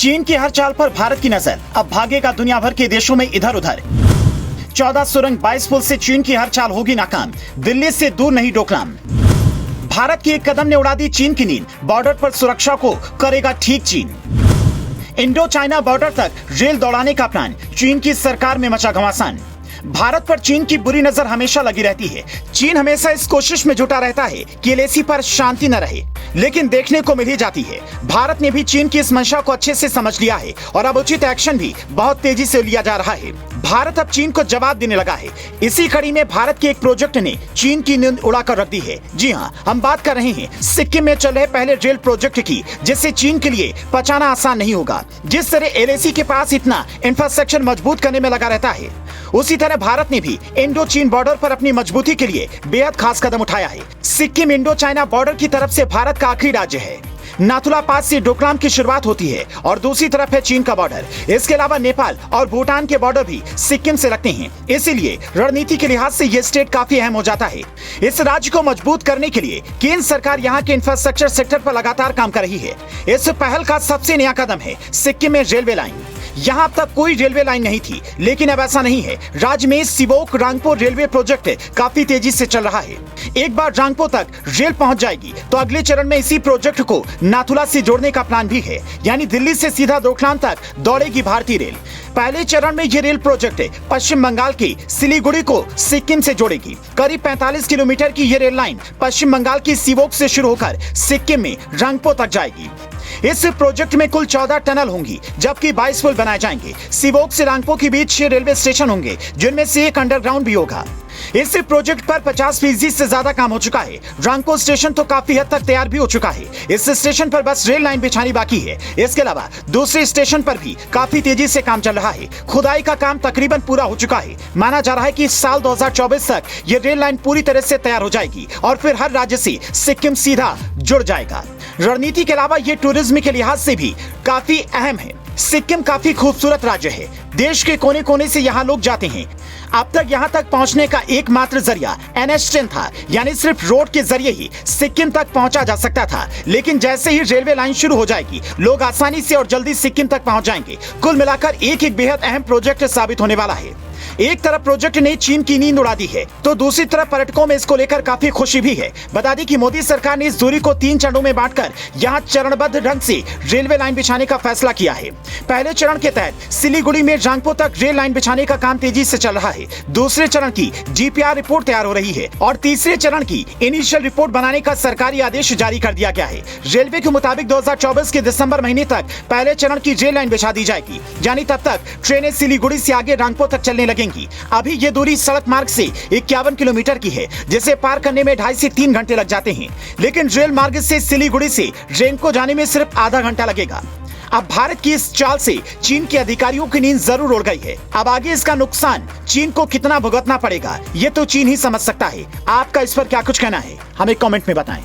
चीन की हर चाल पर भारत की नजर, अब भागेगा दुनिया भर के देशों में इधर उधर। 14 सुरंग 22 पुल से चीन की हर चाल होगी नाकाम, दिल्ली से दूर नहीं डोकलाम। भारत के एक कदम ने उड़ा दी चीन की नींद, बॉर्डर पर सुरक्षा को करेगा ठीक चीन। इंडो चाइना बॉर्डर तक रेल दौड़ाने का प्लान, चीन की सरकार में मचा घमासान। भारत पर चीन की बुरी नजर हमेशा लगी रहती है। चीन हमेशा इस कोशिश में जुटा रहता है कि एलएसी पर शांति न रहे, लेकिन देखने को मिल ही जाती है। भारत ने भी चीन की इस मंशा को अच्छे से समझ लिया है और अब उचित एक्शन भी बहुत तेजी से लिया जा रहा है। भारत अब चीन को जवाब देने लगा है। इसी कड़ी में भारत के एक प्रोजेक्ट ने चीन की नींद उड़ाकर रख दी है। जी हाँ, हम बात कर रहे हैं सिक्किम में चल रहे पहले रेल प्रोजेक्ट की, जिससे चीन के लिए पचाना आसान नहीं होगा। जिस तरह एलएसी के पास इतना इंफ्रास्ट्रक्चर मजबूत करने में लगा रहता है, उसी तरह भारत ने भी इंडो चीन बॉर्डर पर अपनी मजबूती के लिए बेहद खास कदम उठाया है। सिक्किम इंडो चाइना बॉर्डर की तरफ से भारत का आखिरी राज्य है। नाथुला पास से डोकलाम की शुरुआत होती है और दूसरी तरफ है चीन का बॉर्डर। इसके अलावा नेपाल और भूटान के बॉर्डर भी सिक्किम से लगते हैं। इसीलिए रणनीति के लिहाज से यह स्टेट काफी अहम हो जाता है। इस राज्य को मजबूत करने के लिए केंद्र सरकार यहाँ के इंफ्रास्ट्रक्चर सेक्टर पर लगातार काम कर रही है। इस पहल का सबसे नया कदम है सिक्किम में रेलवे लाइन। यहाँ अब तक कोई रेलवे लाइन नहीं थी, लेकिन अब ऐसा नहीं है। राज्य में सिवोक रांगपो रेलवे प्रोजेक्ट काफी तेजी से चल रहा है। एक बार रांगपो तक रेल पहुंच जाएगी तो अगले चरण में इसी प्रोजेक्ट को नाथुला से जोड़ने का प्लान भी है, यानी दिल्ली से सीधा डोकलाम तक दौड़ेगी भारतीय रेल। पहले चरण में यह रेल प्रोजेक्ट पश्चिम बंगाल की सिलीगुड़ी को सिक्किम से जोड़ेगी। करीब 45 किलोमीटर की यह रेल लाइन पश्चिम बंगाल की सिवोक से शुरू होकर सिक्किम में रांगपो तक जाएगी। इस प्रोजेक्ट में कुल 14 टनल होंगी, जबकि 22 पुल बनाए जाएंगे। सिवोक से रांगपो के बीच 6 रेलवे स्टेशन होंगे, जिनमें से एक अंडरग्राउंड भी होगा। इस प्रोजेक्ट पर 50% से ज्यादा काम हो चुका है। रांगपो स्टेशन तो काफी हद तक तैयार भी हो चुका है। इस स्टेशन पर बस रेल लाइन बिछानी बाकी है। इसके अलावा दूसरे स्टेशन पर भी काफी तेजी से काम चल रहा है। खुदाई का काम तकरीबन पूरा हो चुका है। माना जा रहा है कि साल 2024 तक ये रेल लाइन पूरी तरह से तैयार हो जाएगी और फिर हर राज्य से सिक्किम सीधा जुड़ जाएगा। रणनीति के अलावा ये टूरिज्म के लिहाज से भी काफी अहम है। सिक्किम काफी खूबसूरत राज्य है। देश के कोने कोने से यहाँ लोग जाते हैं। अब तक यहाँ तक पहुँचने का एकमात्र जरिया NH10 था, यानी सिर्फ रोड के जरिए ही सिक्किम तक पहुँचा जा सकता था। लेकिन जैसे ही रेलवे लाइन शुरू हो जाएगी, लोग आसानी से और जल्दी सिक्किम तक पहुँच जाएंगे। कुल मिलाकर एक बेहद अहम प्रोजेक्ट साबित होने वाला है। एक तरफ प्रोजेक्ट ने चीन की नींद उड़ा दी है, तो दूसरी तरफ पर्यटकों में इसको लेकर काफी खुशी भी है। बता दें कि मोदी सरकार ने इस दूरी को 3 चरणों में बांटकर यहाँ चरणबद्ध ढंग से रेलवे लाइन बिछाने का फैसला किया है। पहले चरण के तहत सिलीगुड़ी में रांगपो तक रेल लाइन बिछाने का काम तेजी से चल रहा है। दूसरे चरण की GPR रिपोर्ट तैयार हो रही है और तीसरे चरण की इनिशियल रिपोर्ट बनाने का सरकारी आदेश जारी कर दिया गया है। रेलवे के मुताबिक 2024 के दिसंबर महीने तक पहले चरण की रेल लाइन बिछा दी जाएगी, यानी तब तक ट्रेनें सिलीगुड़ी से आगे रांगपो तक चलने लगेंगी। अभी ये दूरी सड़क मार्ग से 51 किलोमीटर की है, जिसे पार करने में 2.5 से 3 घंटे लग जाते हैं। लेकिन रेल मार्ग से सिलीगुड़ी से रेंको जाने में सिर्फ आधा घंटा लगेगा। अब भारत की इस चाल से चीन के अधिकारियों की नींद जरूर उड़ गई है। अब आगे इसका नुकसान चीन को कितना भुगतना पड़ेगा, ये तो चीन ही समझ सकता है। आपका इस पर क्या कुछ कहना है, हमें कमेंट में बताएं।